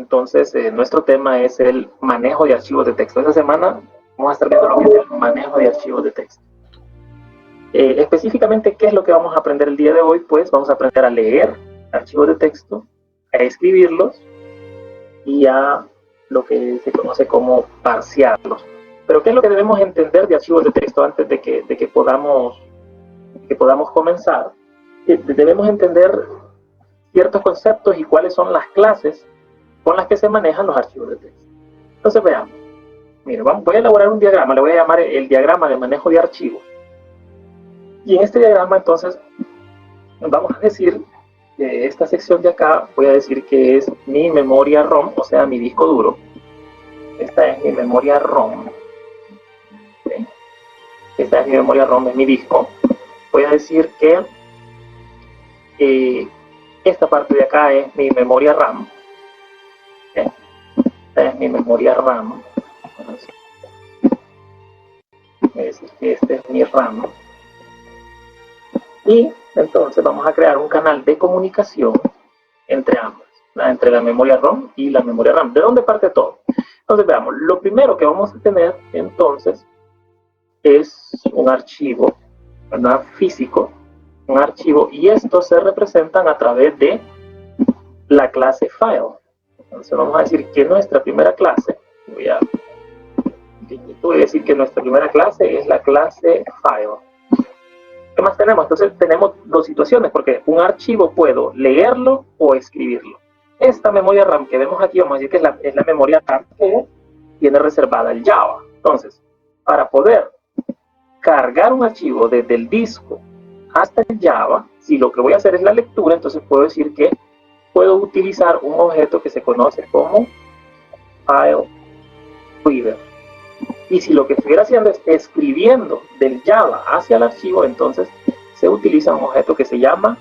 entonces nuestro tema es el manejo de archivos de texto. Esta semana vamos a estar viendo lo que es el manejo de archivos de texto. Específicamente, ¿qué es lo que vamos a aprender el día de hoy? Pues vamos a aprender a leer archivos de texto, a escribirlos y a lo que se conoce como parsearlos. Pero ¿qué es lo que debemos entender de archivos de texto antes de que podamos comenzar? Debemos entender ciertos conceptos y cuáles son las clases con las que se manejan los archivos de texto. Entonces veamos. Mire, voy a elaborar un diagrama, le voy a llamar el diagrama de manejo de archivos. Y en este diagrama entonces vamos a decir que esta sección de acá, voy a decir que es mi memoria ROM, o sea, mi disco duro. Esta es mi memoria ROM. ¿Sí? Esta es mi memoria ROM, es mi disco. Voy a decir que esta parte de acá es mi memoria RAM. ¿Sí? Esta es mi memoria RAM. Voy a decir que este es mi RAM. Y entonces vamos a crear un canal de comunicación entre ambas, entre la memoria ROM y la memoria RAM. ¿De dónde parte todo? Entonces veamos, lo primero que vamos a tener entonces es un archivo, ¿verdad? Físico, un archivo, y estos se representan a través de la clase file. Entonces vamos a decir que nuestra primera clase, voy a decir que nuestra primera clase es la clase file. ¿Qué más tenemos? Entonces tenemos dos situaciones, porque un archivo puedo leerlo o escribirlo. Esta memoria RAM que vemos aquí, vamos a decir que es la memoria RAM que tiene reservada el Java. Entonces, para poder cargar un archivo desde el disco hasta el Java, si lo que voy a hacer es la lectura, entonces puedo decir que puedo utilizar un objeto que se conoce como file reader. Y si lo que estuviera haciendo es escribiendo del Java hacia el archivo, entonces se utiliza un objeto que se llama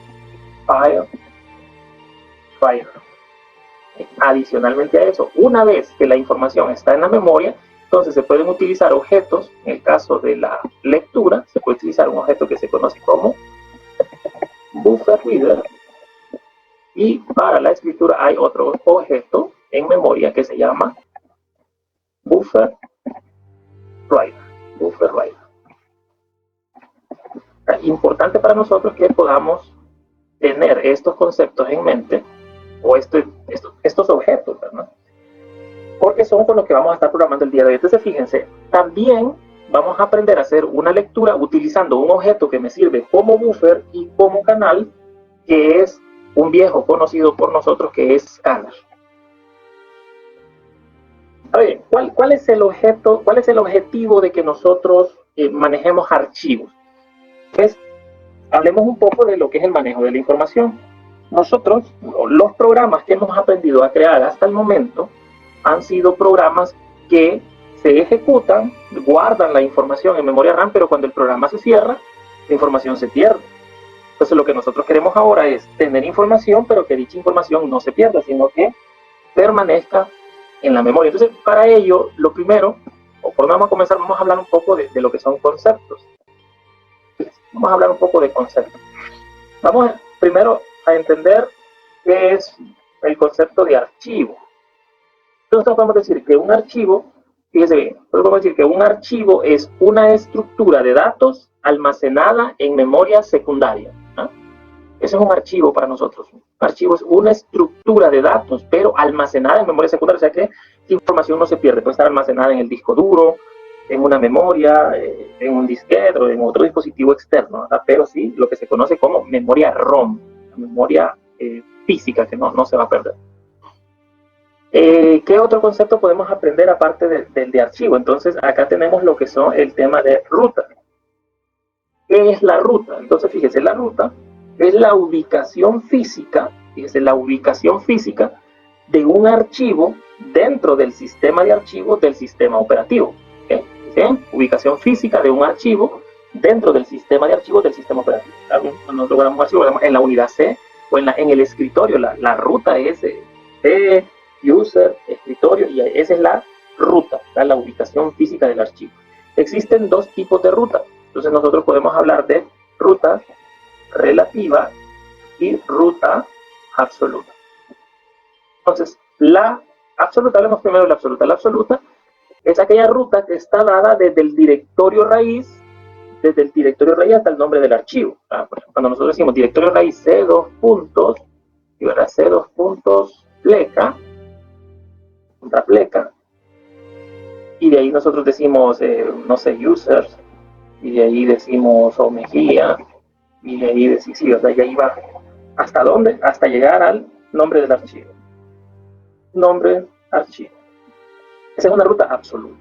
file writer. Adicionalmente a eso, una vez que la información está en la memoria, entonces se pueden utilizar objetos. En el caso de la lectura, se puede utilizar un objeto que se conoce como buffer reader. Y para la escritura hay otro objeto en memoria que se llama buffer writer. Importante para nosotros que podamos tener estos conceptos en mente, o estos objetos, ¿verdad? Porque son con los que vamos a estar programando el día de hoy. Entonces fíjense, también vamos a aprender a hacer una lectura utilizando un objeto que me sirve como buffer y como canal, que es un viejo conocido por nosotros, que es scanner. A ver, ¿cuál es el objeto, cuál es el objetivo de que nosotros manejemos archivos? Pues hablemos un poco de lo que es el manejo de la información. Nosotros, los programas que hemos aprendido a crear hasta el momento, han sido programas que se ejecutan, guardan la información en memoria RAM, pero cuando el programa se cierra, la información se pierde. Entonces lo que nosotros queremos ahora es tener información, pero que dicha información no se pierda, sino que permanezca en la memoria. Entonces, para ello, lo primero, o por donde vamos a comenzar, vamos a hablar un poco de lo que son conceptos. Vamos a hablar un poco de conceptos. Vamos primero a entender qué es el concepto de archivo. Entonces podemos decir que un archivo, fíjese bien, podemos decir que un archivo es una estructura de datos almacenada en memoria secundaria. ¿No? Eso es un archivo para nosotros. Un archivo es una estructura de datos, pero almacenada en memoria secundaria, o sea que la información no se pierde, puede estar almacenada en el disco duro, en una memoria, en un disquete o en otro dispositivo externo, ¿verdad? Pero sí lo que se conoce como memoria ROM, memoria física que no se va a perder. ¿Qué otro concepto podemos aprender aparte del de archivo? Entonces acá tenemos lo que son el tema de ruta. ¿Qué es la ruta? Entonces fíjese, la ruta es la ubicación física, fíjese, la ubicación física de un archivo dentro del sistema de archivos del sistema operativo. ¿Okay? ¿Sí? Ubicación física de un archivo dentro del sistema de archivos del sistema operativo. Nosotros guardamos archivos en la unidad C o en el escritorio. La ruta es C, user, escritorio, y esa es la ruta, la ubicación física del archivo. Existen dos tipos de ruta. Entonces nosotros podemos hablar de ruta relativa y ruta absoluta. Entonces, la absoluta, hablemos primero de la absoluta. La absoluta es aquella ruta que está dada desde el directorio raíz hasta el nombre del archivo. Cuando nosotros decimos directorio raíz C2 puntos, y verdad, C2 puntos pleca, pleca, y de ahí nosotros decimos, no sé, users, y de ahí decimos Mejía, y de ahí decimos, sí, o sea, y ahí va. ¿Hasta dónde? Hasta llegar al nombre del archivo. Nombre, archivo. Esa es una ruta absoluta,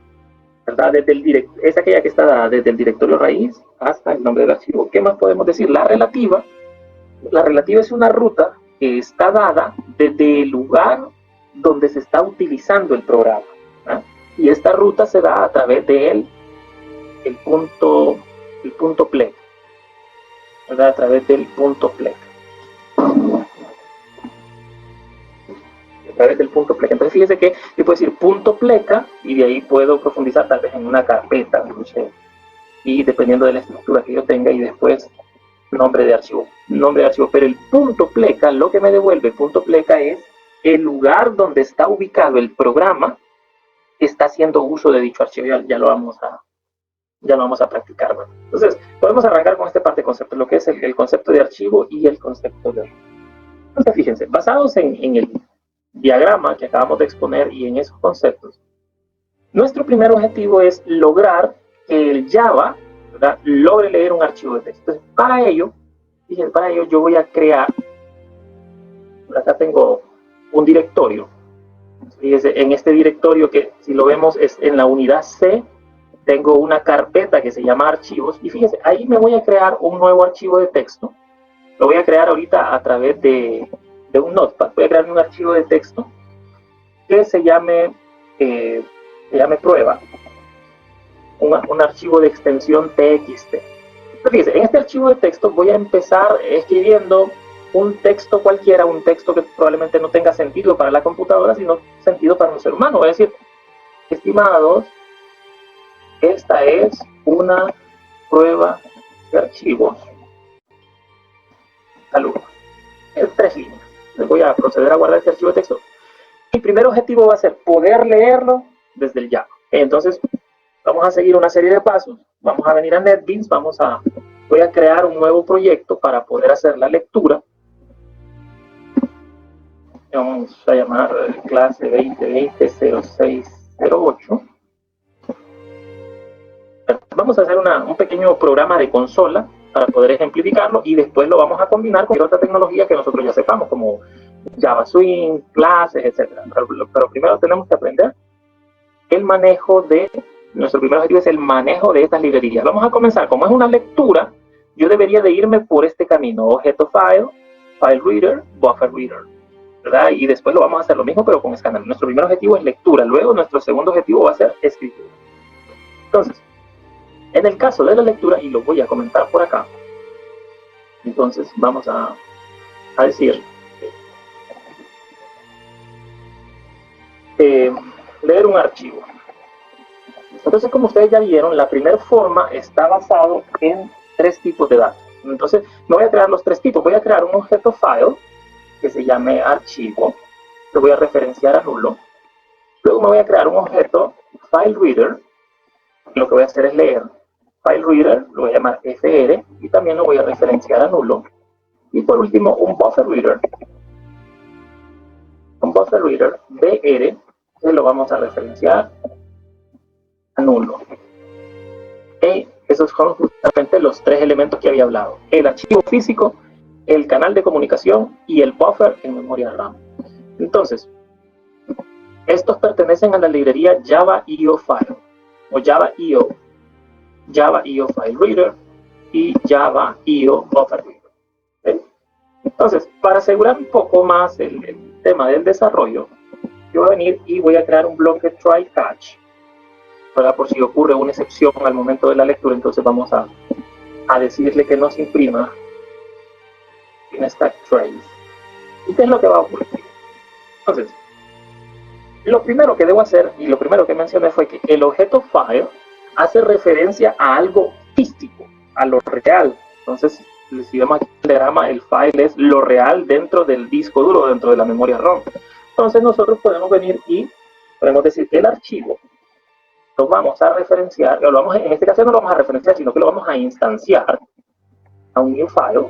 ¿verdad? Es aquella que está dada desde el directorio raíz hasta el nombre del archivo. ¿Qué más podemos decir? La relativa es una ruta que está dada desde el lugar donde se está utilizando el programa, ¿no? Y esta ruta se da a través de el punto play, ¿verdad? A través del punto play. A través del punto pleca. Entonces fíjese que yo puedo decir punto pleca y de ahí puedo profundizar tal vez en una carpeta, no sé, y dependiendo de la estructura que yo tenga, y después nombre de archivo, pero el punto pleca, lo que me devuelve el punto pleca es el lugar donde está ubicado el programa que está haciendo uso de dicho archivo. Ya lo vamos a practicar, ¿no? Entonces podemos arrancar con esta parte de concepto, lo que es el concepto de archivo y el concepto de archivo. Entonces fíjense, basados en el diagrama que acabamos de exponer y en esos conceptos, nuestro primer objetivo es lograr que el Java, ¿verdad?, logre leer un archivo de texto. Entonces, para ello yo voy a crear, acá tengo un directorio. Fíjense, en este directorio, que si lo vemos es en la unidad C, tengo una carpeta que se llama archivos, y fíjense, ahí me voy a crear un nuevo archivo de texto. Lo voy a crear ahorita a través de un notepad. Voy a crear un archivo de texto que se llame prueba, un archivo de extensión TXT. Fíjense, en este archivo de texto voy a empezar escribiendo un texto cualquiera, un texto que probablemente no tenga sentido para la computadora, sino sentido para un ser humano. Voy a decir, estimados, esta es una prueba de archivos. Saludos. En 3 líneas. Voy a proceder a guardar este archivo de texto. Mi primer objetivo va a ser poder leerlo desde el Java. Entonces, vamos a seguir una serie de pasos. Vamos a venir a NetBeans, voy a crear un nuevo proyecto para poder hacer la lectura. Vamos a llamar clase 2020-0608. Vamos a hacer un pequeño programa de consola para poder ejemplificarlo, y después lo vamos a combinar con otra tecnología que nosotros ya sepamos, como Java Swing, clases, etc. Pero primero tenemos que aprender el manejo de, nuestro primer objetivo es el manejo de estas librerías. Vamos a comenzar, como es una lectura, yo debería de irme por este camino: objeto file, file reader, buffer reader, ¿verdad? Y después lo vamos a hacer lo mismo, pero con escáner. Nuestro primer objetivo es lectura, luego nuestro segundo objetivo va a ser escritura. Entonces, en el caso de la lectura, y lo voy a comentar por acá, entonces vamos a decir leer un archivo. Entonces, como ustedes ya vieron, la primera forma está basado en 3 tipos de datos. Entonces, no voy a crear los 3 tipos, voy a crear un objeto file que se llame archivo, lo voy a referenciar a nulo. Luego me voy a crear un objeto file reader, lo que voy a hacer es leer. File reader lo voy a llamar FR y también lo voy a referenciar a nulo. Y por último, un buffer reader BR, que lo vamos a referenciar a nulo. Y esos son justamente los 3 elementos que había hablado: el archivo físico, el canal de comunicación y el buffer en memoria RAM. Entonces, estos pertenecen a la librería Java EO File o Java EO File Reader y Java EO Buffer Reader. ¿Okay? Entonces, para asegurar un poco más el tema del desarrollo, yo voy a venir y voy a crear un bloque try catch, ¿verdad? Por si ocurre una excepción al momento de la lectura. Entonces vamos a decirle que nos imprima en stack trace. ¿Y qué es lo que va a ocurrir? Entonces, lo primero que debo hacer, y lo primero que mencioné, fue que el objeto file hace referencia a algo físico, a lo real. Entonces, si vemos aquí el diagrama, el file es lo real dentro del disco duro, dentro de la memoria ROM. Entonces nosotros podemos venir y podemos decir que el archivo lo vamos a referenciar, en este caso no lo vamos a referenciar, sino que lo vamos a instanciar a un new file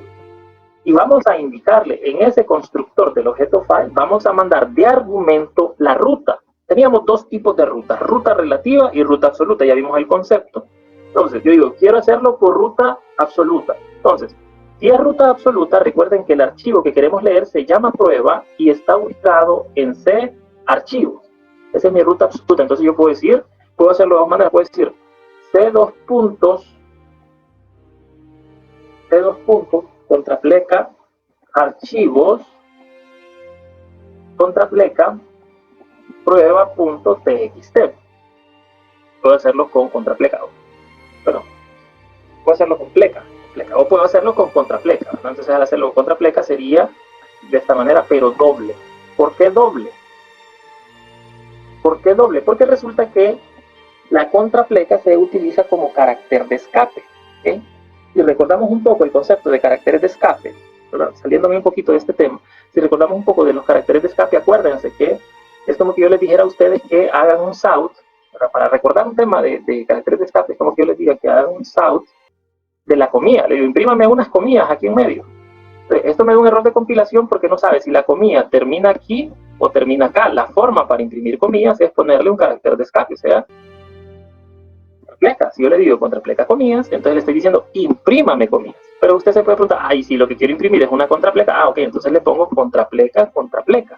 y vamos a indicarle en ese constructor del objeto file, vamos a mandar de argumento la ruta. Teníamos dos tipos de ruta, ruta relativa y ruta absoluta, ya vimos el concepto. Entonces yo digo, quiero hacerlo por ruta absoluta. Entonces, si es ruta absoluta, recuerden que el archivo que queremos leer se llama prueba y está ubicado en C archivos. Esa es mi ruta absoluta. Entonces yo puedo decir, puedo hacerlo de dos maneras, puedo decir C2 puntos, contrapleca, archivos, contrapleca, prueba.txt. Puedo hacerlo con contrapleca, pero puedo hacerlo con pleca, o puedo hacerlo con contrapleca, ¿no? Entonces al hacerlo con contrapleca sería de esta manera, pero doble. ¿Por qué doble? ¿Por qué doble? Porque resulta que la contrapleca se utiliza como carácter de escape, ¿okay? Si recordamos un poco el concepto de caracteres de escape, ¿verdad? Saliéndome un poquito de este tema, si recordamos un poco de los caracteres de escape, acuérdense que es como que yo les dijera a ustedes que hagan un south, para recordar un tema de caracteres de escape, es como que yo les diga que hagan un south de la comilla. Le digo, imprímame unas comillas aquí en medio. Esto me da un error de compilación porque no sabe si la comilla termina aquí o termina acá. La forma para imprimir comillas es ponerle un carácter de escape, o sea, contrapleca. Si yo le digo contrapleca comillas, entonces le estoy diciendo imprímame comillas. Pero usted se puede preguntar, ay, si lo que quiero imprimir es una contrapleca, ok, entonces le pongo contrapleca, contrapleca.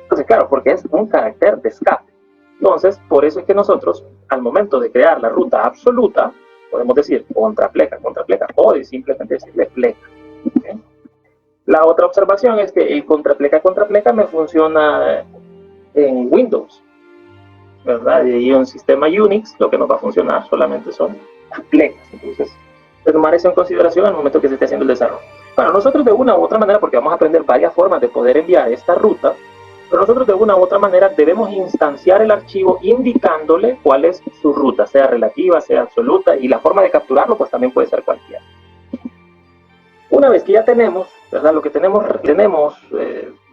Entonces, claro, porque es un carácter de escape. Entonces, por eso es que nosotros, al momento de crear la ruta absoluta, podemos decir contrapleca, contrapleca, o simplemente decirle pleca. ¿Okay? La otra observación es que el contrapleca, contrapleca me funciona en Windows, ¿verdad? Y en un sistema Unix lo que nos va a funcionar solamente son las plecas. Entonces, tomar eso en consideración al momento que se esté haciendo el desarrollo. Bueno, nosotros de una u otra manera, porque vamos a aprender varias formas de poder enviar esta ruta, pero nosotros de una u otra manera debemos instanciar el archivo indicándole cuál es su ruta, sea relativa, sea absoluta, y la forma de capturarlo pues también puede ser cualquiera. Una vez que ya tenemos, ¿verdad? Lo que tenemos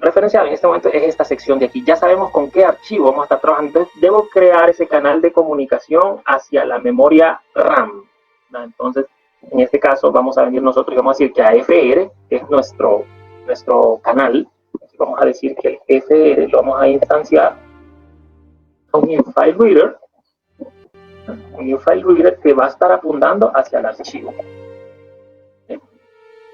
referenciado en este momento es esta sección de aquí. Ya sabemos con qué archivo vamos a estar trabajando. Entonces, debo crear ese canal de comunicación hacia la memoria RAM, ¿verdad? Entonces, en este caso vamos a venir nosotros y vamos a decir que AFR, que es nuestro canal, vamos a decir que el FR lo vamos a instanciar a un new file reader, que va a estar apuntando hacia el archivo.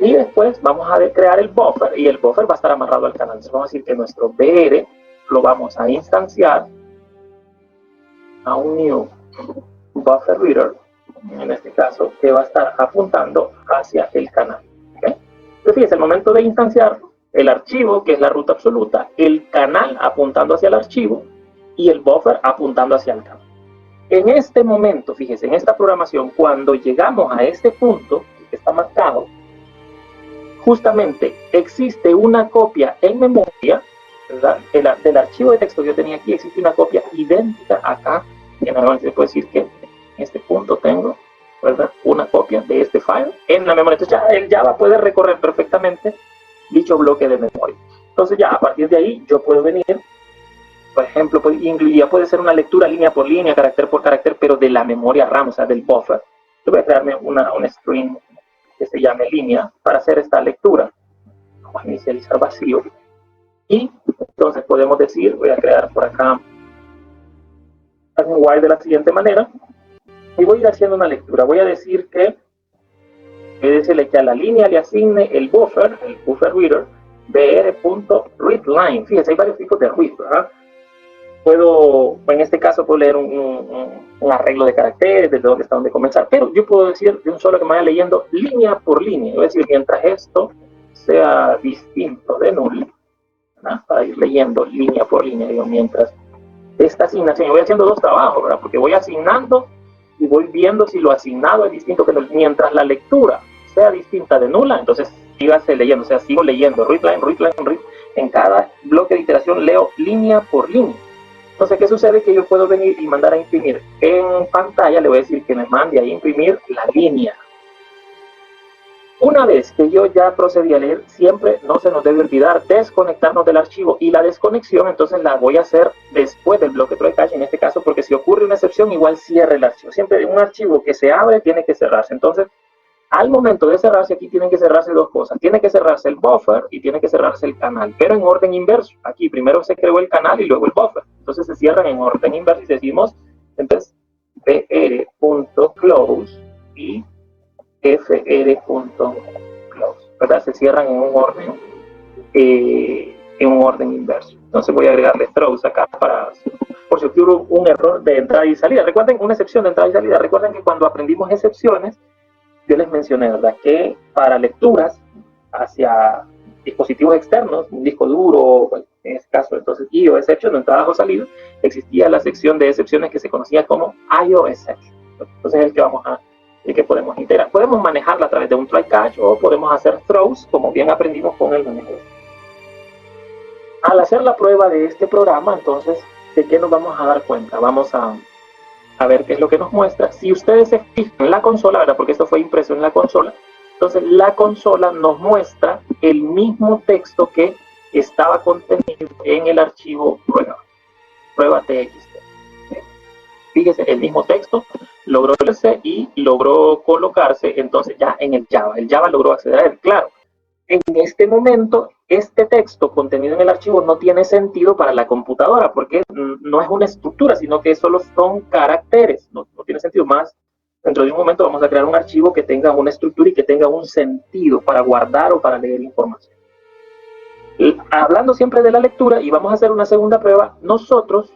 Y después vamos a crear el buffer, y el buffer va a estar amarrado al canal. Entonces vamos a decir que nuestro BR lo vamos a instanciar a un new buffer reader, en este caso, que va a estar apuntando hacia el canal. ¿Okay? Entonces fíjense, el momento de instanciarlo, el archivo, que es la ruta absoluta, el canal apuntando hacia el archivo y el buffer apuntando hacia el canal. En este momento, fíjense, en esta programación, cuando llegamos a este punto, que está marcado, justamente existe una copia en memoria, ¿verdad? Del archivo de texto que yo tenía aquí, existe una copia idéntica acá, que normalmente se puede decir que en este punto tengo, ¿verdad? Una copia de este file en la memoria. Entonces ya el Java puede recorrer perfectamente dicho bloque de memoria. Entonces ya a partir de ahí yo puedo venir, por ejemplo, ya puede ser una lectura línea por línea, carácter por carácter, pero de la memoria RAM, o sea, del buffer. Yo voy a crearme un string que se llame línea para hacer esta lectura. Vamos a inicializar vacío. Y entonces podemos decir, voy a crear por acá un while de la siguiente manera, y voy a ir haciendo una lectura. Voy a decir que decirle que a la línea le asigne el buffer reader, br.readline. Fíjense, hay varios tipos de read, ¿verdad? En este caso puedo leer un arreglo de caracteres, desde dónde está dónde comenzar, pero yo puedo decir de un solo que me vaya leyendo línea por línea. Es decir, mientras esto sea distinto de null, ¿verdad? Para ir leyendo línea por línea, digo, mientras esta asignación, yo voy haciendo dos trabajos, ¿verdad? Porque voy asignando y voy viendo si lo asignado es distinto que null. Mientras la lectura sea distinta de nula, entonces sígase leyendo, o sea, sigo leyendo readline, read. En cada bloque de iteración leo línea por línea. Entonces, ¿qué sucede? Que yo puedo venir y mandar a imprimir en pantalla, le voy a decir que me mande a imprimir la línea. Una vez que yo ya procedí a leer, siempre no se nos debe olvidar desconectarnos del archivo, y la desconexión entonces la voy a hacer después del bloque try catch en este caso, porque si ocurre una excepción igual cierre el archivo. Siempre un archivo que se abre tiene que cerrarse. Entonces al momento de cerrarse aquí tienen que cerrarse dos cosas. Tiene que cerrarse el buffer y tiene que cerrarse el canal, pero en orden inverso. Aquí primero se creó el canal y luego el buffer. Entonces se cierran en orden inverso y decimos entonces br.close y fr.close, ¿verdad? Se cierran en un orden inverso. Entonces voy a agregarle throws acá para, por si ocurre un error de entrada y salida. Recuerden, una excepción de entrada y salida. Recuerden que cuando aprendimos excepciones, yo les mencioné, ¿verdad?, que para lecturas hacia dispositivos externos, un disco duro, en este caso entonces IO exception, no entradas o salidas, existía la sección de excepciones que se conocía como IO exception. Entonces es el que podemos integrar. Podemos manejarla a través de un try catch o podemos hacer throws, como bien aprendimos con el manejo. Al hacer la prueba de este programa, entonces, ¿de qué nos vamos a dar cuenta? Vamos a ver qué es lo que nos muestra. Si ustedes se fijan en la consola, ¿verdad?, porque esto fue impreso en la consola, entonces la consola nos muestra el mismo texto que estaba contenido en el archivo prueba.txt. Fíjese, el mismo texto logró verse y logró colocarse entonces ya en el Java. El Java logró acceder a él. Claro, en este momento, este texto contenido en el archivo no tiene sentido para la computadora, porque no es una estructura, sino que solo son caracteres. No tiene sentido más. Dentro de un momento vamos a crear un archivo que tenga una estructura y que tenga un sentido para guardar o para leer información. Hablando siempre de la lectura, y vamos a hacer una segunda prueba, nosotros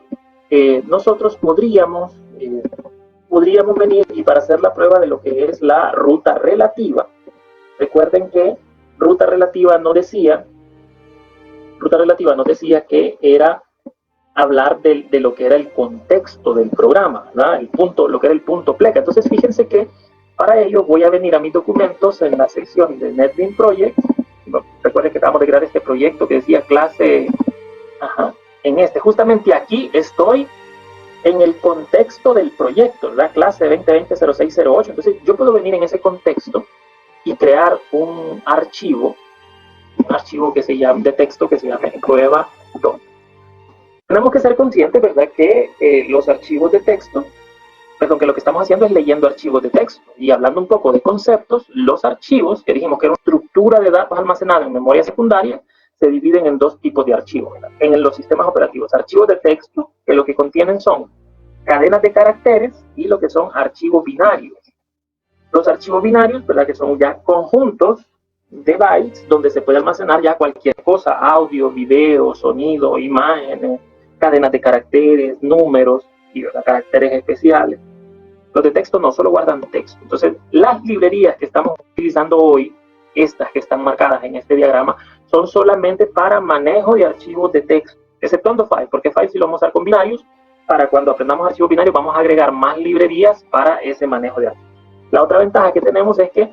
podríamos venir y para hacer la prueba de lo que es la ruta relativa. Recuerden que ruta relativa no decía que era hablar de lo que era el contexto del programa, ¿verdad? Lo que era el punto pleca. Entonces fíjense que para ello voy a venir a mis documentos en la sección de NetBeans Project. Recuerden que acabamos de crear este proyecto que decía clase, justamente aquí estoy en el contexto del proyecto, ¿verdad? Clase 2020-0608. Entonces yo puedo venir en ese contexto y crear un archivo que se llame de texto que se llame prueba 2. Tenemos que ser conscientes, ¿verdad?, que los archivos de texto, que lo que estamos haciendo es leyendo archivos de texto. Y hablando un poco de conceptos, los archivos, que dijimos que era una estructura de datos almacenada en memoria secundaria, se dividen en dos tipos de archivos, ¿verdad? En los sistemas operativos, archivos de texto, que lo que contienen son cadenas de caracteres, y lo que son archivos binarios. Los archivos binarios, ¿verdad?, que son ya conjuntos de bytes donde se puede almacenar ya cualquier cosa: audio, video, sonido, imágenes, cadenas de caracteres, números y, ¿verdad?, caracteres especiales. Los de texto no, solo guardan texto. Entonces, las librerías que estamos utilizando hoy, estas que están marcadas en este diagrama, son solamente para manejo de archivos de texto, exceptuando File, porque File sí lo vamos a usar con binarios. Para cuando aprendamos archivos binarios vamos a agregar más librerías para ese manejo de archivos. La otra ventaja que tenemos es que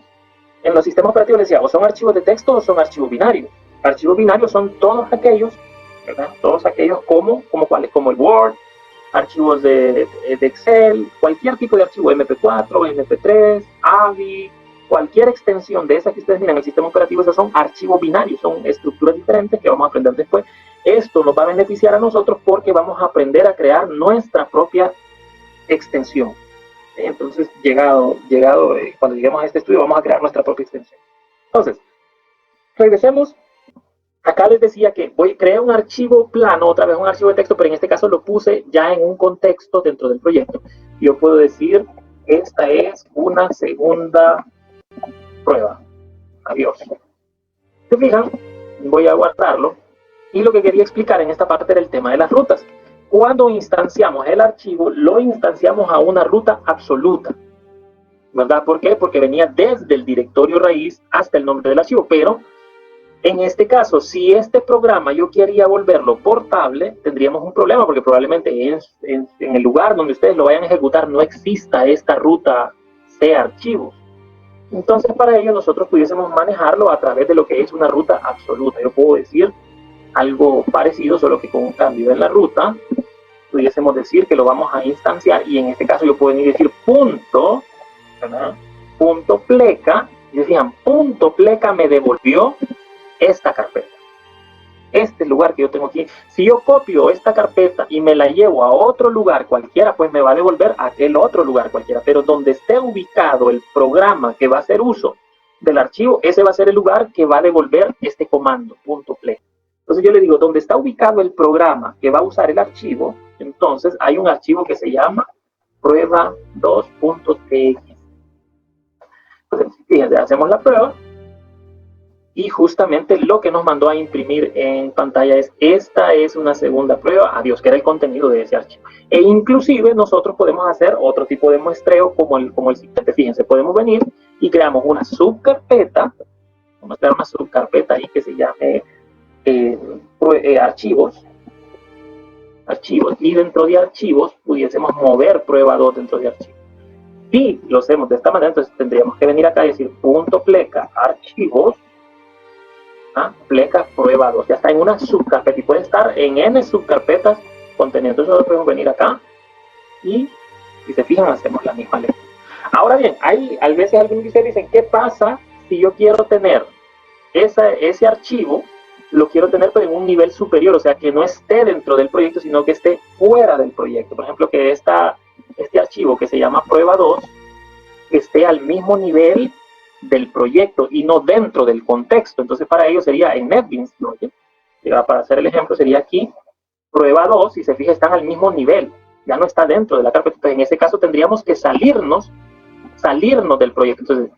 en los sistemas operativos decía, o son archivos de texto o son archivos binarios. Archivos binarios son todos aquellos, ¿verdad?, todos aquellos como el Word, archivos de Excel, cualquier tipo de archivo, MP4, MP3, AVI, cualquier extensión de esa que ustedes miran en el sistema operativo, esos son archivos binarios, son estructuras diferentes que vamos a aprender después. Esto nos va a beneficiar a nosotros porque vamos a aprender a crear nuestra propia extensión. Entonces, cuando lleguemos a este estudio, vamos a crear nuestra propia extensión. Entonces, regresemos. Acá les decía que creé un archivo plano, otra vez un archivo de texto, pero en este caso lo puse ya en un contexto dentro del proyecto. Yo puedo decir, esta es una segunda prueba. Adiós. ¿Se fijan? Voy a guardarlo. Y lo que quería explicar en esta parte era el tema de las rutas. Cuando instanciamos el archivo, lo instanciamos a una ruta absoluta, ¿verdad? ¿Por qué? Porque venía desde el directorio raíz hasta el nombre del archivo. Pero en este caso, si este programa yo quería volverlo portable, tendríamos un problema, porque probablemente en el lugar donde ustedes lo vayan a ejecutar no exista esta ruta C archivos. Entonces, para ello nosotros pudiésemos manejarlo a través de lo que es una ruta absoluta. Yo puedo decir algo parecido, solo que con un cambio en la ruta. Pudiésemos decir que lo vamos a instanciar, y en este caso yo puedo decir punto, ¿verdad?, punto pleca, Y se fijan, punto pleca me devolvió esta carpeta. Este lugar que yo tengo aquí, si yo copio esta carpeta y me la llevo a otro lugar cualquiera, pues me va a devolver a aquel otro lugar cualquiera. Pero donde esté ubicado el programa que va a hacer uso del archivo, ese va a ser el lugar que va a devolver este comando, punto pleca. Entonces yo le digo, donde está ubicado el programa que va a usar el archivo, entonces hay un archivo que se llama prueba2.tx. Entonces, fíjense, hacemos la prueba. Y justamente lo que nos mandó a imprimir en pantalla es, esta es una segunda prueba, adiós, que era el contenido de ese archivo. E inclusive nosotros podemos hacer otro tipo de muestreo como el siguiente. Fíjense, podemos venir y creamos una subcarpeta, vamos a crear una subcarpeta ahí que se llame archivos, y dentro de archivos pudiésemos mover prueba 2 dentro de archivos. Si lo hacemos de esta manera, entonces tendríamos que venir acá y decir punto pleca archivos, pleca prueba 2, ya está en una subcarpeta y puede estar en n subcarpetas conteniendo. Entonces nosotros podemos venir acá y, si se fijan, hacemos la misma lectura. Ahora bien, a veces algunos de ustedes dicen, ¿qué pasa si yo quiero tener ese archivo, lo quiero tener pero en un nivel superior, o sea, que no esté dentro del proyecto, sino que esté fuera del proyecto? Por ejemplo, que este archivo que se llama prueba 2 esté al mismo nivel del proyecto y no dentro del contexto. Entonces para ello sería en NetBeans, ¿no? Para hacer el ejemplo sería aquí prueba 2, si se fija están al mismo nivel, ya no está dentro de la carpeta. Entonces, en ese caso tendríamos que salirnos del proyecto. Entonces,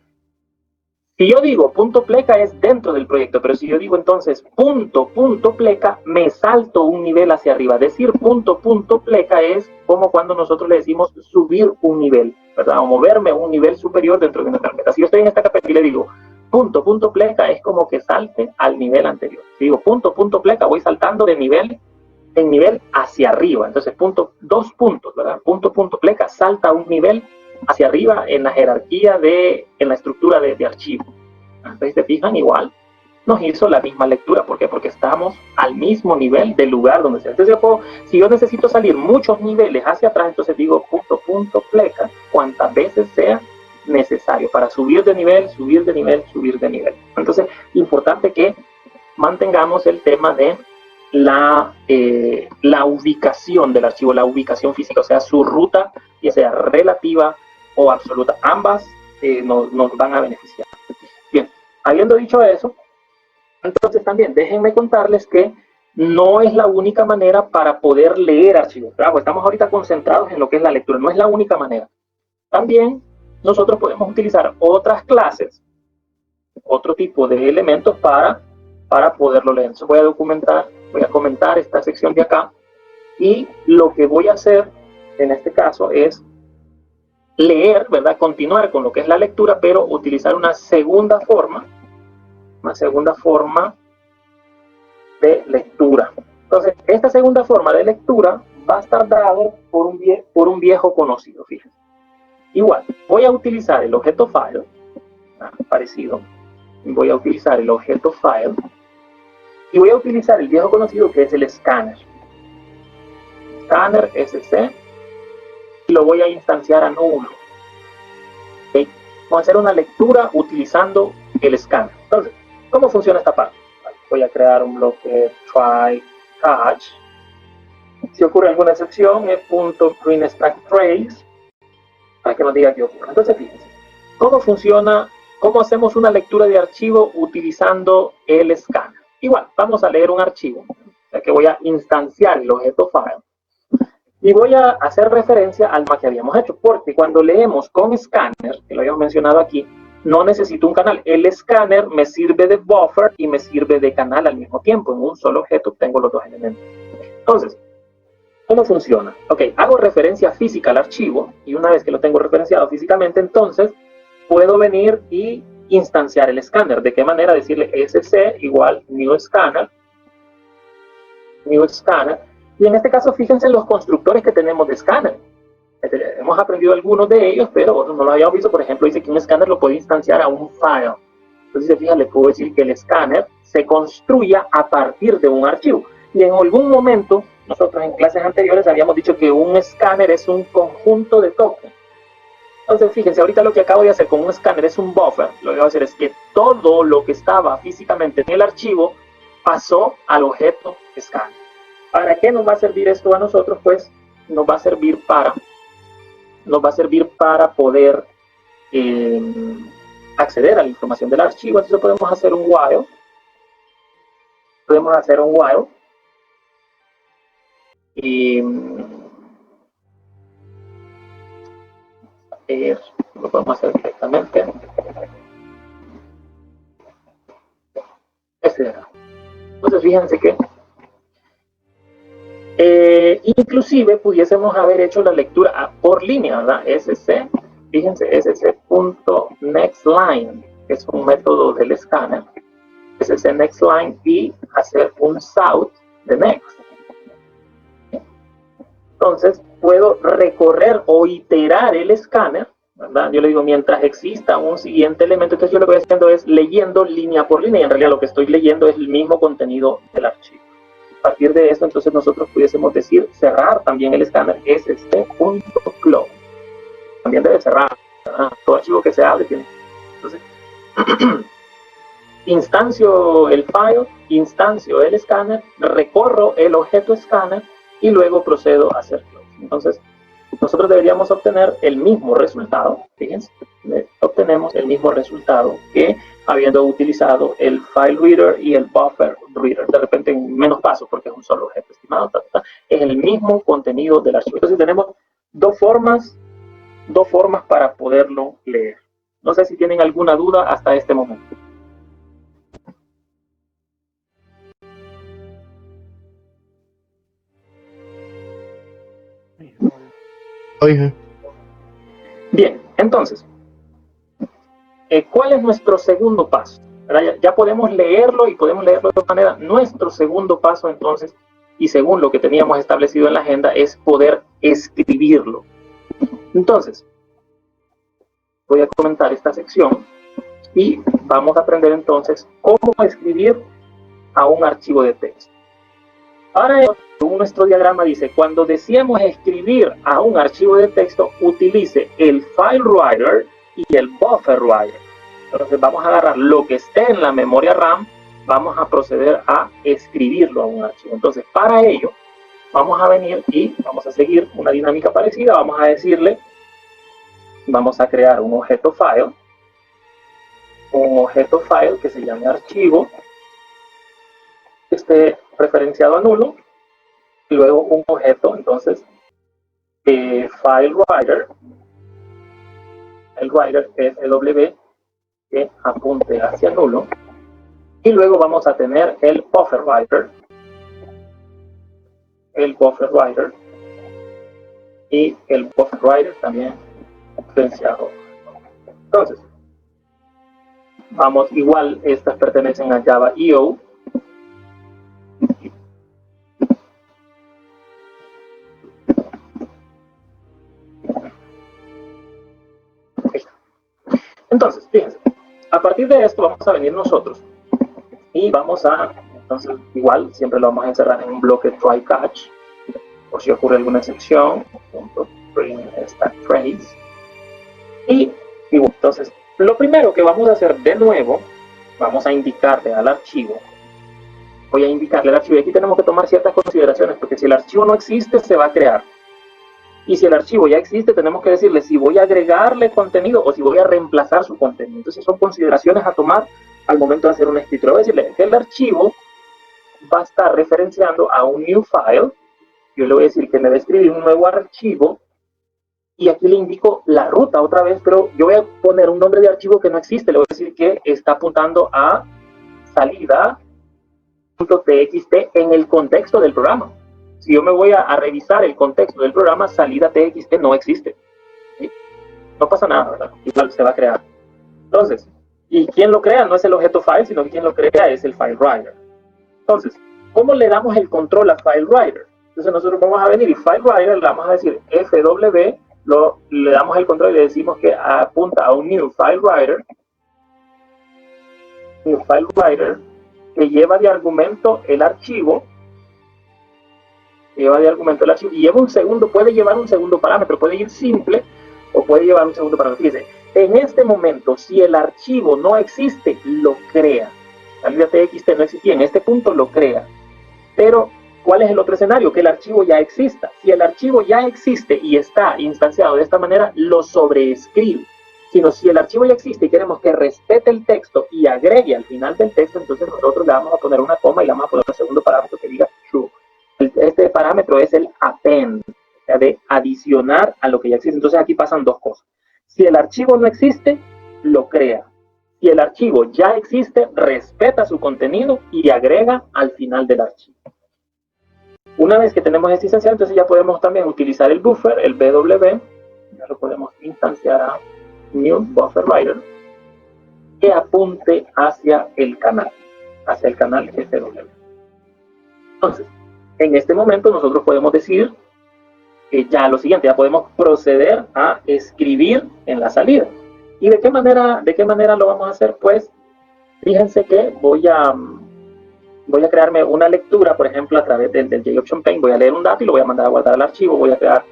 si yo digo punto pleca es dentro del proyecto, pero si yo digo entonces punto pleca, me salto un nivel hacia arriba. Decir punto pleca es como cuando nosotros le decimos subir un nivel, ¿verdad? O moverme un nivel superior dentro de una carpeta. Si yo estoy en esta carpeta y le digo punto pleca, es como que salte al nivel anterior. Si digo punto pleca, voy saltando de nivel en nivel hacia arriba. Entonces, dos puntos, ¿verdad? Punto pleca salta un nivel hacia arriba en la jerarquía en la estructura de archivo. Entonces, se fijan, igual nos hizo la misma lectura. ¿Por qué? Porque estamos al mismo nivel del lugar donde sea. Entonces, si yo necesito salir muchos niveles hacia atrás, entonces digo punto pleca cuantas veces sea necesario para subir de nivel. Entonces, importante que mantengamos el tema de la ubicación del archivo, la ubicación física, o sea, su ruta, ya sea relativa o absoluta. Ambas nos van a beneficiar. Bien, habiendo dicho eso, entonces también déjenme contarles que no es la única manera para poder leer archivos. Claro, estamos ahorita concentrados en lo que es la lectura, no es la única manera. También nosotros podemos utilizar otras clases, otro tipo de elementos para poderlo leer. Entonces voy a comentar esta sección de acá, y lo que voy a hacer en este caso es leer, ¿verdad? Continuar con lo que es la lectura, pero utilizar una segunda forma de lectura. Entonces, esta segunda forma de lectura va a estar dado por un viejo conocido, fíjense. Igual, voy a utilizar el objeto file, parecido, voy a utilizar el objeto file, y voy a utilizar el viejo conocido que es el scanner SC, y lo voy a instanciar a nulo. ¿Okay? Vamos a hacer una lectura utilizando el scanner. Entonces, ¿cómo funciona esta parte? Voy a crear un bloque try catch. Si ocurre alguna excepción, es .printStackTrace para que nos diga qué ocurre. Entonces, fíjense, ¿cómo funciona? ¿Cómo hacemos una lectura de archivo utilizando el scanner? Igual, vamos a leer un archivo, o sea que voy a instanciar el objeto file y voy a hacer referencia al mapa que habíamos hecho, porque cuando leemos con scanner, que lo habíamos mencionado aquí, no necesito un canal. El scanner me sirve de buffer y me sirve de canal al mismo tiempo. En un solo objeto tengo los dos elementos. Entonces, ¿cómo funciona? Ok, hago referencia física al archivo, y una vez que lo tengo referenciado físicamente, entonces puedo venir y instanciar el escáner. ¿De qué manera? Decirle sc igual new scanner, y en este caso fíjense en los constructores que tenemos de scanner. Hemos aprendido algunos de ellos, pero no lo habíamos visto. Por ejemplo, dice que un escáner lo puede instanciar a un file. Entonces, si se fijan, le puedo decir que el escáner se construya a partir de un archivo. Y en algún momento, nosotros en clases anteriores habíamos dicho que un escáner es un conjunto de tokens. Entonces, fíjense, ahorita lo que acabo de hacer con un escáner es un buffer. Lo que voy a hacer es que todo lo que estaba físicamente en el archivo pasó al objeto escáner. ¿Para qué nos va a servir esto a nosotros? Pues nos va a servir para poder acceder a la información del archivo. Entonces podemos hacer un while. Y lo podemos hacer directamente. Entonces fíjense que inclusive pudiésemos haber hecho la lectura por línea, ¿verdad? Fíjense, sc.nextLine, que es un método del escáner, sc.nextLine, y hacer un south de next. Entonces puedo recorrer o iterar el escáner, ¿verdad? Yo le digo, mientras exista un siguiente elemento, entonces yo lo que voy haciendo es leyendo línea por línea, y en realidad lo que estoy leyendo es el mismo contenido del archivo. A partir de esto, entonces nosotros pudiésemos decir cerrar también el escáner sc.close. También debe cerrar, ¿verdad? Todo archivo que se abre tiene. Entonces, instancio el file, instancio el escáner, recorro el objeto escáner y luego procedo a hacer close. Entonces, nosotros deberíamos obtener el mismo resultado. Fíjense, obtenemos el mismo resultado que habiendo utilizado el file reader y el buffer reader. De repente en menos pasos porque es un solo objeto estimado. Es el mismo contenido del archivo. Entonces tenemos dos formas para poderlo leer. No sé si tienen alguna duda hasta este momento. Bien, entonces, ¿cuál es nuestro segundo paso? Ya podemos leerlo y podemos leerlo de otra manera. Nuestro segundo paso, entonces, y según lo que teníamos establecido en la agenda, es poder escribirlo. Entonces, voy a comentar esta sección y vamos a aprender entonces cómo escribir a un archivo de texto. Ahora, nuestro diagrama dice, cuando deseamos escribir a un archivo de texto, utilice el file writer y el buffer writer. Entonces vamos a agarrar lo que esté en la memoria RAM, vamos a proceder a escribirlo a un archivo. Entonces, para ello, vamos a venir y vamos a seguir una dinámica parecida. Vamos a decirle, vamos a crear un objeto file que se llame archivo, que esté referenciado a nulo, y luego un objeto, entonces, file writer, el writer es el W que apunte hacia nulo, y luego vamos a tener el buffer writer, y el buffer writer también referenciado. Entonces, vamos, igual estas pertenecen a Java EO. Entonces, fíjense, a partir de esto vamos a venir nosotros y vamos a, entonces igual siempre lo vamos a encerrar en un bloque try catch, por si ocurre alguna excepción, bring stack trace. Y entonces, lo primero que vamos a hacer de nuevo, vamos a indicarle al archivo, voy a indicarle al archivo, y aquí tenemos que tomar ciertas consideraciones, porque si el archivo no existe, se va a crear. Y si el archivo ya existe, tenemos que decirle si voy a agregarle contenido o si voy a reemplazar su contenido. Entonces son consideraciones a tomar al momento de hacer una escritura. Voy a decirle que el archivo va a estar referenciando a un new file. Yo le voy a decir que me va a escribir un nuevo archivo. Y aquí le indico la ruta otra vez, pero yo voy a poner un nombre de archivo que no existe. Le voy a decir que está apuntando a salida.txt en el contexto del programa. Si yo me voy a revisar el contexto del programa, salida.txt no existe. ¿Sí? No pasa nada, ¿verdad? Igual se va a crear. Entonces, y quien lo crea no es el objeto file, sino que quien lo crea es el file writer. Entonces, ¿cómo le damos el control a file writer? Entonces nosotros vamos a venir y file writer le vamos a decir fw, le damos el control y le decimos que apunta a un new file writer que lleva de argumento el archivo, y lleva un segundo, puede llevar un segundo parámetro, puede ir simple o o puede llevar un segundo parámetro. Fíjese, en este momento, si el archivo no existe, lo crea. Salida TXT no existía, en este punto lo crea. Pero, ¿cuál es el otro escenario? Que el archivo ya exista. Si el archivo ya existe y está instanciado de esta manera, lo sobreescribe. Si el archivo ya existe y queremos que respete el texto y agregue al final del texto, entonces nosotros le vamos a poner una coma y le vamos a poner un segundo parámetro que diga true. Este parámetro es el append, o sea, de adicionar a lo que ya existe. Entonces aquí pasan dos cosas. Si el archivo no existe, lo crea. Si el archivo ya existe, respeta su contenido y agrega al final del archivo. Una vez que tenemos este instanciado, entonces ya podemos también utilizar el buffer, el BW, ya lo podemos instanciar a new buffer writer, que apunte hacia el canal FW. Entonces, en este momento nosotros podemos decir que ya lo siguiente, ya podemos proceder a escribir en la salida. ¿Y de qué manera lo vamos a hacer? Pues, fíjense que voy a crearme una lectura, por ejemplo, a través del JOptionPaint. Voy a leer un dato y lo voy a mandar a guardar al archivo. Voy a crear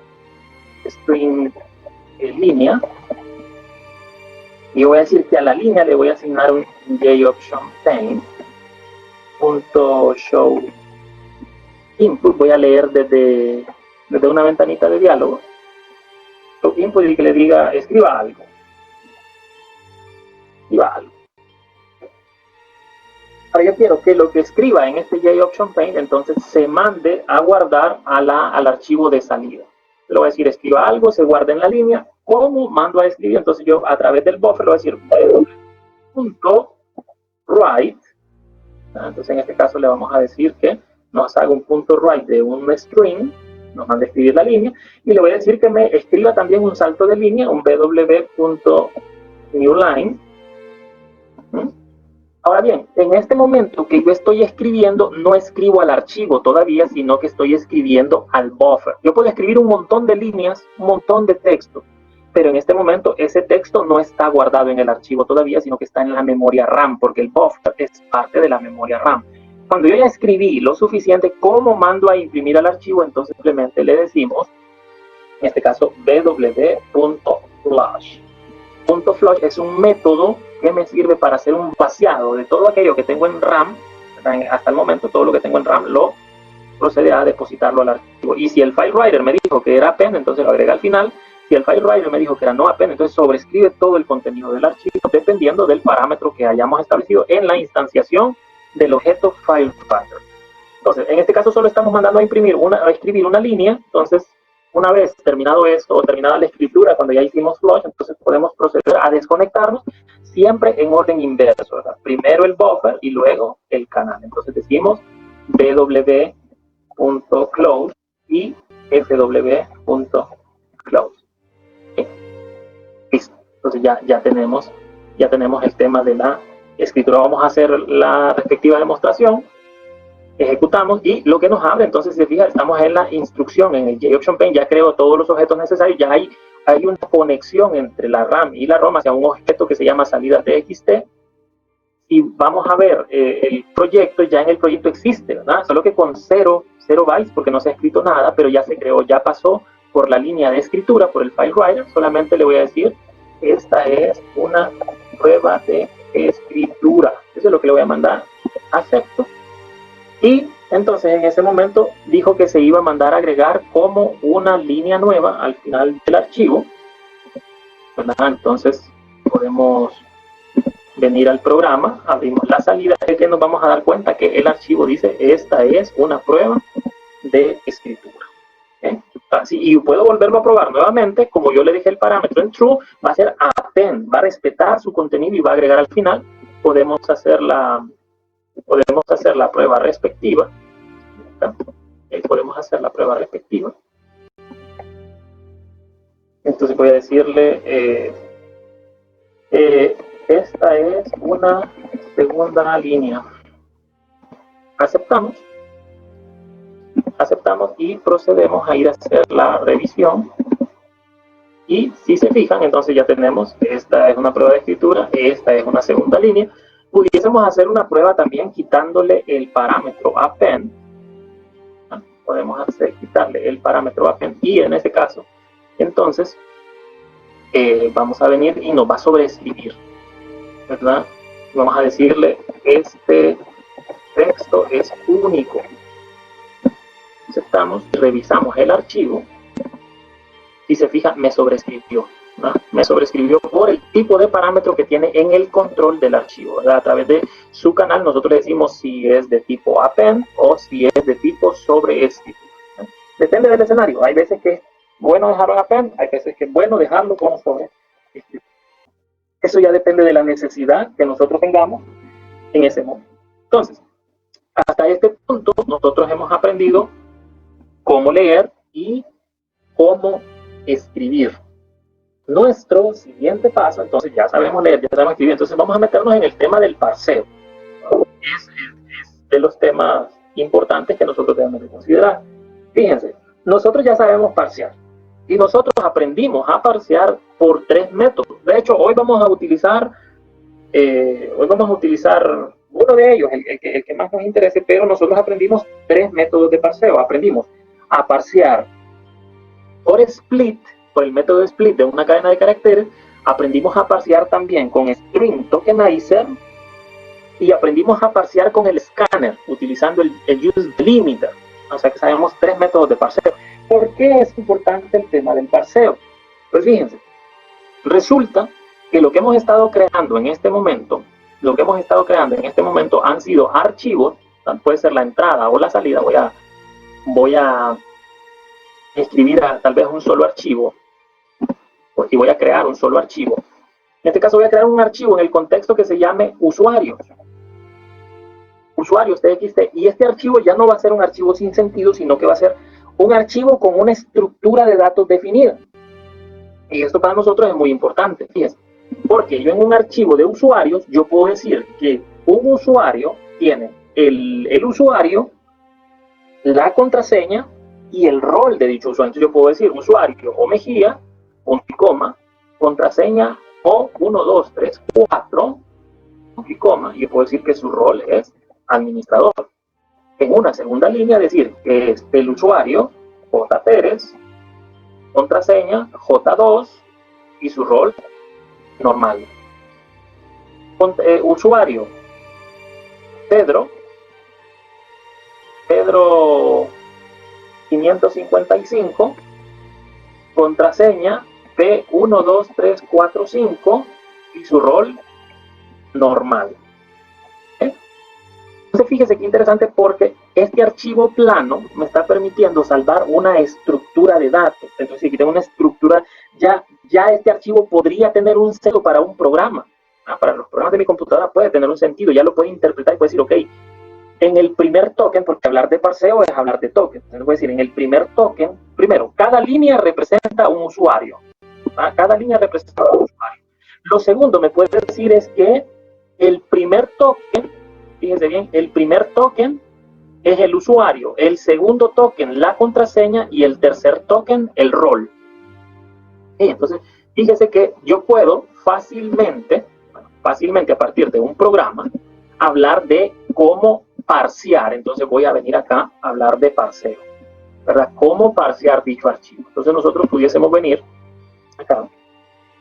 string línea. Y voy a decir que a la línea le voy a asignar un JOptionPaint.show input. Voy a leer desde una ventanita de diálogo. Show input y que le diga, escriba algo. Ahora yo quiero que lo que escriba en este JOptionPaint entonces se mande a guardar al archivo de salida. Le voy a decir, escriba algo, se guarda en la línea. ¿Cómo mando a escribir? Entonces yo a través del buffer le voy a decir .write. Entonces en este caso le vamos a decir que nos haga un .write de un string, nos manda a escribir la línea, y le voy a decir que me escriba también un salto de línea, un bw.newline. Ahora bien, en este momento que yo estoy escribiendo, no escribo al archivo todavía, sino que estoy escribiendo al buffer. Yo puedo escribir un montón de líneas, un montón de texto, pero en este momento ese texto no está guardado en el archivo todavía, sino que está en la memoria RAM, porque el buffer es parte de la memoria RAM. Cuando yo ya escribí lo suficiente, ¿cómo mando a imprimir al archivo? Entonces simplemente le decimos, en este caso, bw.flush. .flush es un método que me sirve para hacer un vaciado de todo aquello que tengo en RAM. Hasta el momento todo lo que tengo en RAM lo procede a depositarlo al archivo. Y si el file writer me dijo que era append, entonces lo agrega al final. Si el file writer me dijo que era no append, entonces sobrescribe todo el contenido del archivo dependiendo del parámetro que hayamos establecido en la instanciación del objeto file writer. Entonces, en este caso solo estamos mandando a escribir una línea. Entonces, una vez terminado esto, o terminada la escritura, cuando ya hicimos flush, entonces podemos proceder a desconectarnos, siempre en orden inverso, ¿verdad? Primero el buffer y luego el canal. Entonces decimos bw.close y fw.close. Listo. Entonces ya tenemos el tema de la escritura. Vamos a hacer la respectiva demostración. Ejecutamos y lo que nos abre, entonces se fija, estamos en la instrucción, en el JOptionPaint, ya creo todos los objetos necesarios, ya hay una conexión entre la RAM y la ROM hacia un objeto que se llama salida TXT. Y vamos a ver el proyecto, ya en el proyecto existe, ¿verdad? Solo que con 0 bytes, porque no se ha escrito nada, pero ya se creó, ya pasó por la línea de escritura, por el file writer. Solamente le voy a decir, esta es una prueba de escritura. Eso es lo que le voy a mandar, acepto. Y entonces en ese momento dijo que se iba a mandar a agregar como una línea nueva al final del archivo, ¿verdad? Entonces podemos venir al programa, abrimos la salida, que nos vamos a dar cuenta que el archivo dice, esta es una prueba de escritura. Así, y puedo volverlo a probar nuevamente, como yo le dije el parámetro en true, va a ser append, va a respetar su contenido y va a agregar al final. Podemos hacer la prueba respectiva. Podemos hacer la prueba respectiva. Entonces voy a decirle, esta es una segunda línea. Aceptamos y procedemos a ir a hacer la revisión. Y si se fijan, entonces ya tenemos, esta es una prueba de escritura, esta es una segunda línea. Pudiésemos hacer una prueba también quitándole el parámetro append. Podemos quitarle el parámetro append y en este caso, entonces, vamos a venir y nos va a sobreescribir, ¿verdad? Vamos a decirle, este texto es único. Aceptamos, revisamos el archivo. Si se fija, me sobreescribió, ¿no? Me sobreescribió por el tipo de parámetro que tiene en el control del archivo, ¿verdad? A través de su canal nosotros le decimos si es de tipo append o si es de tipo sobreescribir. Depende del escenario. Hay veces que es bueno dejarlo en append, hay veces que es bueno dejarlo como sobreescribir. Eso ya depende de la necesidad que nosotros tengamos en ese momento. Entonces, hasta este punto nosotros hemos aprendido cómo leer y cómo escribir. Nuestro siguiente paso, entonces ya sabemos leer, ya sabemos escribir, entonces vamos a meternos en el tema del parseo. Es de los temas importantes que nosotros debemos de considerar. Fíjense, nosotros ya sabemos parsear y nosotros aprendimos a parsear por 3 métodos. De hecho, hoy vamos a utilizar uno de ellos, el que más nos interese, pero nosotros aprendimos 3 métodos de parseo. Aprendimos a parsear por split, por el método de split de una cadena de caracteres. Aprendimos a parsear también con string tokenizer y aprendimos a parsear con el scanner utilizando el use delimiter. O sea que sabemos 3 métodos de parseo. ¿Por qué es importante el tema del parseo? Pues fíjense, resulta que lo que hemos estado creando en este momento, han sido archivos, puede ser la entrada o la salida. Voy a escribir tal vez un solo archivo y voy a crear un solo archivo. En este caso voy a crear un archivo en el contexto que se llame usuarios txt, y este archivo ya no va a ser un archivo sin sentido, sino que va a ser un archivo con una estructura de datos definida. Y esto para nosotros es muy importante, fíjense, porque yo en un archivo de usuarios, yo puedo decir que un usuario tiene el usuario, la contraseña y el rol de dicho usuario. Entonces yo puedo decir usuario o Mejía, punto y coma, contraseña o 1, 2, 3, 4, punto y coma, y yo puedo decir que su rol es administrador. En una segunda línea decir que es el usuario J. Pérez, contraseña J2 y su rol normal. Usuario Pedro 555, contraseña P12345 y su rol normal. Entonces fíjese qué interesante, porque este archivo plano me está permitiendo salvar una estructura de datos. Entonces si aquí tengo una estructura, ya este archivo podría tener un sentido para un programa. Para los programas de mi computadora puede tener un sentido, ya lo puede interpretar y puede decir, ok, en el primer token, porque hablar de parseo es hablar de token. Entonces voy a decir, en el primer token, primero, cada línea representa un usuario. Cada línea representa un usuario. Lo segundo me puede decir es que el primer token, fíjense bien, el primer token es el usuario, el segundo token la contraseña y el tercer token el rol. Entonces, fíjese que yo puedo fácilmente a partir de un programa, hablar de cómo parsear. Entonces voy a venir acá a hablar de parseo, ¿verdad? Cómo parsear dicho archivo. Entonces nosotros pudiésemos venir acá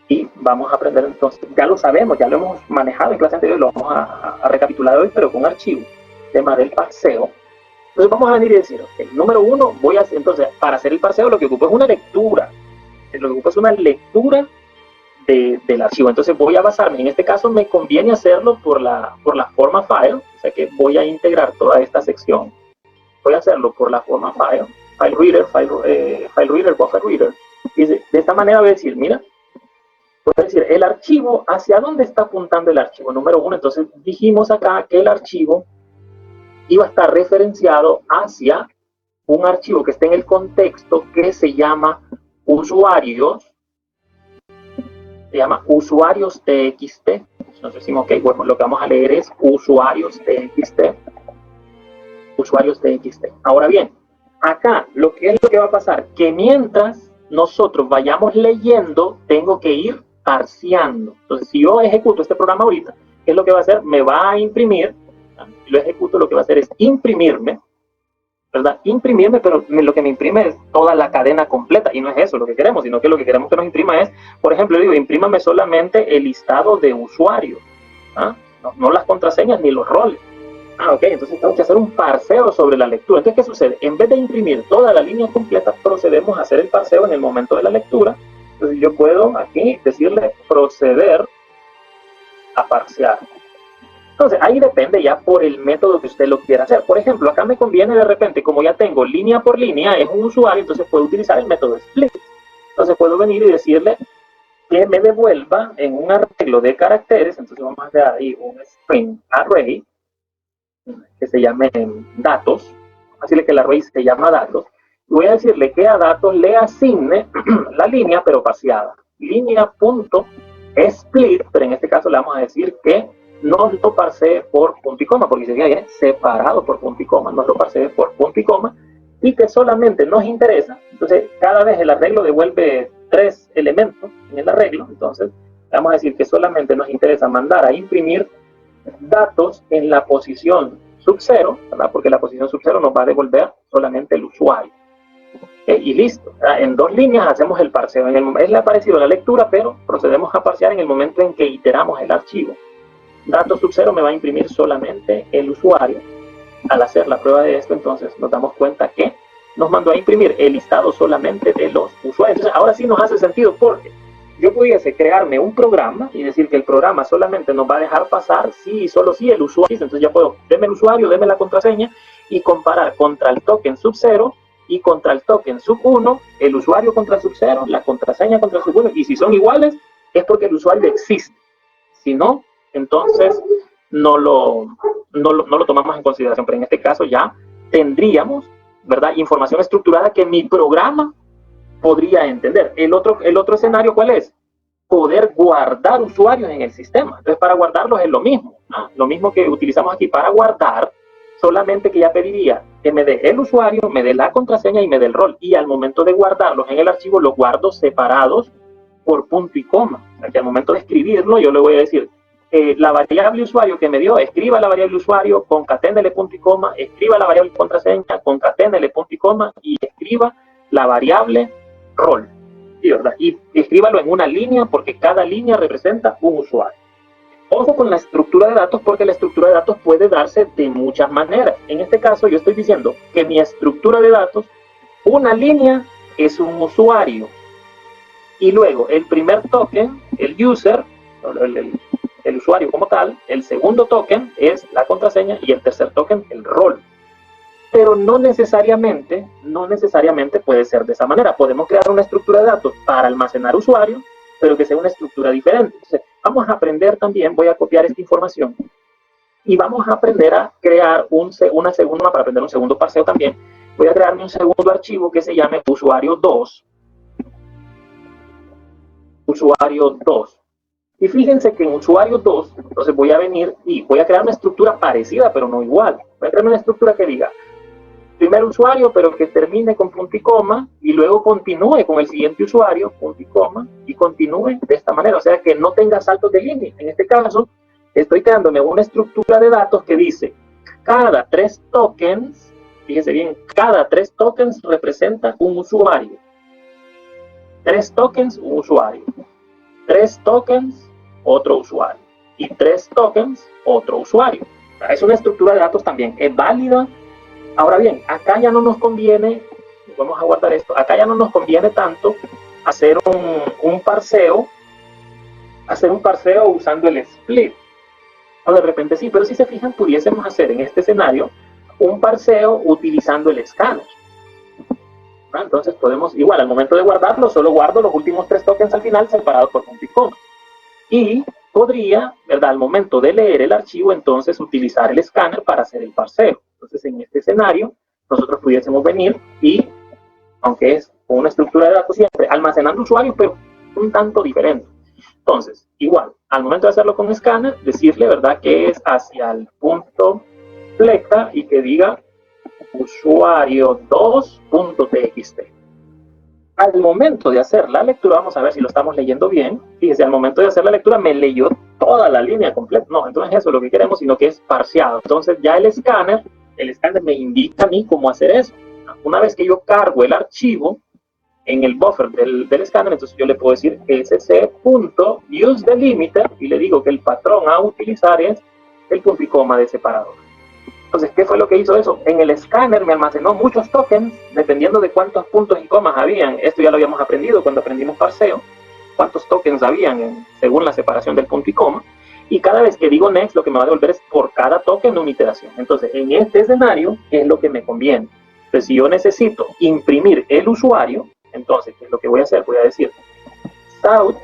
y vamos a aprender. Entonces, ya lo sabemos, ya lo hemos manejado en clase anterior, lo vamos a recapitular hoy, pero con archivo, tema del parseo. Entonces vamos a venir y decir, okay, número 1, voy a hacer, entonces, para hacer el parseo lo que ocupo es una lectura. Lo que ocupo es una lectura del archivo. Entonces voy a basarme, en este caso me conviene hacerlo por la forma file, o sea que voy a integrar toda esta sección. Voy a hacerlo por la forma file reader, buffer reader. Y de esta manera voy a decir, mira, voy a decir el archivo, ¿hacia dónde está apuntando el archivo? Número 1, entonces dijimos acá que el archivo iba a estar referenciado hacia un archivo que esté en el contexto que se llama usuarios, txt. Entonces decimos, ok, bueno, lo que vamos a leer es usuarios txt. Ahora bien, acá lo que va a pasar, que mientras nosotros vayamos leyendo, tengo que ir parseando. Entonces, si yo ejecuto este programa ahorita, ¿qué es lo que va a hacer? Me va a imprimir, si lo ejecuto, lo que va a hacer es imprimirme ¿verdad? Imprimirme, pero lo que me imprime es toda la cadena completa, y no es eso lo que queremos, sino que lo que queremos que nos imprima es, por ejemplo, digo, imprímame solamente el listado de usuarios, ¿ah? No las contraseñas ni los roles. Ok, entonces tengo que hacer un parseo sobre la lectura. Entonces, ¿qué sucede? En vez de imprimir toda la línea completa, procedemos a hacer el parseo en el momento de la lectura. Entonces, yo puedo aquí decirle proceder a parsear. Entonces, ahí depende ya por el método que usted lo quiera hacer. Por ejemplo, acá me conviene de repente, como ya tengo línea por línea, es un usuario, entonces puedo utilizar el método split. Entonces, puedo venir y decirle que me devuelva en un arreglo de caracteres. Entonces, vamos a hacer ahí un string array que se llame datos. Vamos a decirle que el array se llama datos. Y voy a decirle que a datos le asigne la línea, pero parseada. Línea.split, pero en este caso le vamos a decir que no lo parsee por punto y coma, porque sería separado por punto y coma, no lo parsee por punto y coma, y que solamente nos interesa. Entonces, cada vez el arreglo devuelve 3 elementos en el arreglo, entonces vamos a decir que solamente nos interesa mandar a imprimir datos en la posición sub 0, ¿verdad? Porque la posición sub 0 nos va a devolver solamente el usuario. Y listo, ¿verdad? En 2 líneas hacemos el parseo. Es parecido la lectura, pero procedemos a parsear en el momento en que iteramos el archivo. Datos sub 0 me va a imprimir solamente el usuario. Al hacer la prueba de esto, entonces nos damos cuenta que nos mandó a imprimir el listado solamente de los usuarios. Entonces, ahora sí nos hace sentido, porque yo pudiese crearme un programa y decir que el programa solamente nos va a dejar pasar sí y solo sí el usuario. Entonces ya puedo, deme el usuario, deme la contraseña, y comparar contra el token sub 0 y contra el token sub 1, el usuario contra sub 0, la contraseña contra sub 1, y si son iguales es porque el usuario existe. Si no, entonces no lo tomamos en consideración, pero en este caso ya tendríamos, ¿verdad?, información estructurada que mi programa podría entender. El otro escenario, ¿cuál es? Poder guardar usuarios en el sistema. Entonces, para guardarlos es lo mismo, ¿no? Lo mismo que utilizamos aquí para guardar, solamente que ya pediría que me dé el usuario, me dé la contraseña y me dé el rol. Y al momento de guardarlos en el archivo, los guardo separados por punto y coma. O sea, que al momento de escribirlo, yo le voy a decir, la variable usuario que me dio, escriba la variable usuario, concaténele punto y coma, escriba la variable contraseña, concaténele punto y coma, y escriba la variable rol. ¿Sí, verdad? Y escríbalo en una línea, porque cada línea representa un usuario. Ojo con la estructura de datos, porque la estructura de datos puede darse de muchas maneras. En este caso, yo estoy diciendo que mi estructura de datos, una línea es un usuario, y luego el primer token, el user, el usuario como tal, el segundo token es la contraseña, y el tercer token el rol. Pero no necesariamente puede ser de esa manera. Podemos crear una estructura de datos para almacenar usuarios, pero que sea una estructura diferente. Entonces, vamos a aprender también, voy a copiar esta información, y vamos a aprender a crear una segunda, para aprender un segundo parseo también, voy a crearme un segundo archivo que se llame usuario 2. Usuario 2. Y fíjense que en usuario 2, entonces voy a venir y voy a crear una estructura parecida, pero no igual. Voy a crear una estructura que diga primer usuario, pero que termine con punto y coma, y luego continúe con el siguiente usuario, punto y coma, y continúe de esta manera. O sea, que no tenga saltos de línea. En este caso, estoy creándome una estructura de datos que dice, cada 3 tokens, fíjense bien, cada 3 tokens representa un usuario. 3 tokens, un usuario. 3 tokens, otro usuario. Y 3 tokens, otro usuario. Es una estructura de datos también, es válida. Ahora bien, acá ya no nos conviene, vamos a guardar esto, acá ya no nos conviene tanto hacer un parseo usando el split. O de repente sí, pero si se fijan, pudiésemos hacer en este escenario un parseo utilizando el scanner. Entonces podemos, igual, al momento de guardarlo, solo guardo los últimos 3 tokens al final separados por punto y coma. Y podría, ¿verdad?, al momento de leer el archivo, entonces utilizar el escáner para hacer el parseo. Entonces, en este escenario, nosotros pudiésemos venir y, aunque es con una estructura de datos siempre, almacenando usuarios, pero un tanto diferente. Entonces, igual, al momento de hacerlo con escáner, decirle, ¿verdad?, que es hacia el punto flecha y que diga usuario 2.txt. Al momento de hacer la lectura, vamos a ver si lo estamos leyendo bien. Fíjese, al momento de hacer la lectura me leyó toda la línea completa. No, entonces eso es lo que queremos, sino que es parseado. Entonces ya el escáner el escáner me indica a mí cómo hacer eso. Una vez que yo cargo el archivo en el buffer del escáner, entonces yo le puedo decir sc.useDelimiter y le digo que el patrón a utilizar es el punto y coma de separador. Entonces, ¿qué fue lo que hizo eso? En el escáner me almacenó muchos tokens, dependiendo de cuántos puntos y comas habían. Esto ya lo habíamos aprendido cuando aprendimos parseo, cuántos tokens habían según la separación del punto y coma. Y cada vez que digo next, lo que me va a devolver es por cada token una iteración. Entonces, en este escenario, ¿qué es lo que me conviene? Entonces, si yo necesito imprimir el usuario, entonces, ¿qué es lo que voy a hacer? Voy a decir, south,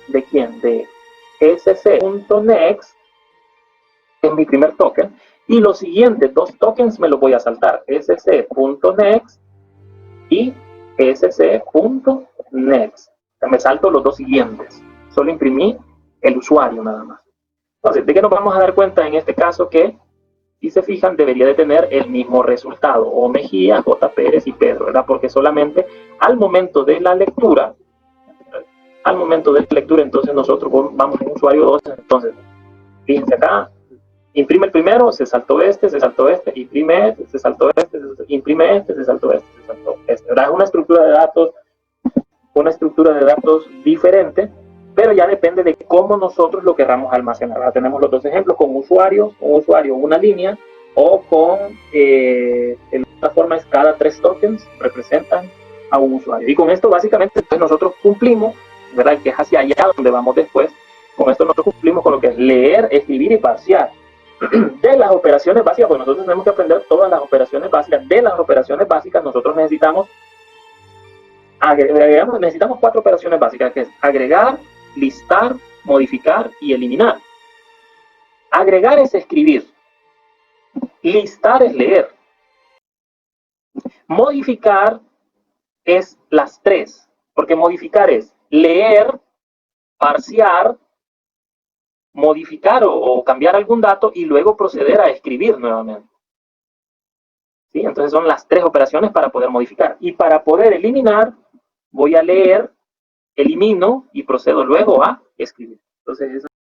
¿de quién? De sc.next, que es mi primer token, y los siguientes dos tokens me los voy a saltar, sc.next y sc.next. O sea, me salto los dos siguientes. Solo imprimí el usuario nada más. Entonces, ¿de qué nos vamos a dar cuenta en este caso? Que, si se fijan, debería de tener el mismo resultado, O Mejía, J. Pérez y Pedro, ¿verdad? Porque solamente al momento de la lectura, entonces nosotros vamos en usuario 2, entonces, fíjense acá, imprime el primero, se saltó este, imprime este, se saltó este, imprime este, se saltó este, se saltó este, ¿verdad? Es una estructura de datos diferente, pero ya depende de cómo nosotros lo queramos almacenar. Ahora tenemos los dos ejemplos con usuarios, una línea, o con, la forma es cada 3 tokens representan a un usuario. Y con esto básicamente entonces nosotros cumplimos, ¿verdad? Que es hacia allá donde vamos después. Con esto nosotros cumplimos con lo que es leer, escribir y parsear de las operaciones básicas, porque nosotros tenemos que aprender todas las operaciones básicas. De las operaciones básicas nosotros necesitamos 4 operaciones básicas, que es agregar, listar, modificar y eliminar. Agregar es escribir, listar es leer, modificar es las 3, porque modificar es leer, parsear, modificar o cambiar algún dato y luego proceder a escribir nuevamente. ¿Sí? Entonces son las 3 operaciones para poder modificar. Y para poder eliminar, voy a leer, elimino y procedo luego a escribir. Entonces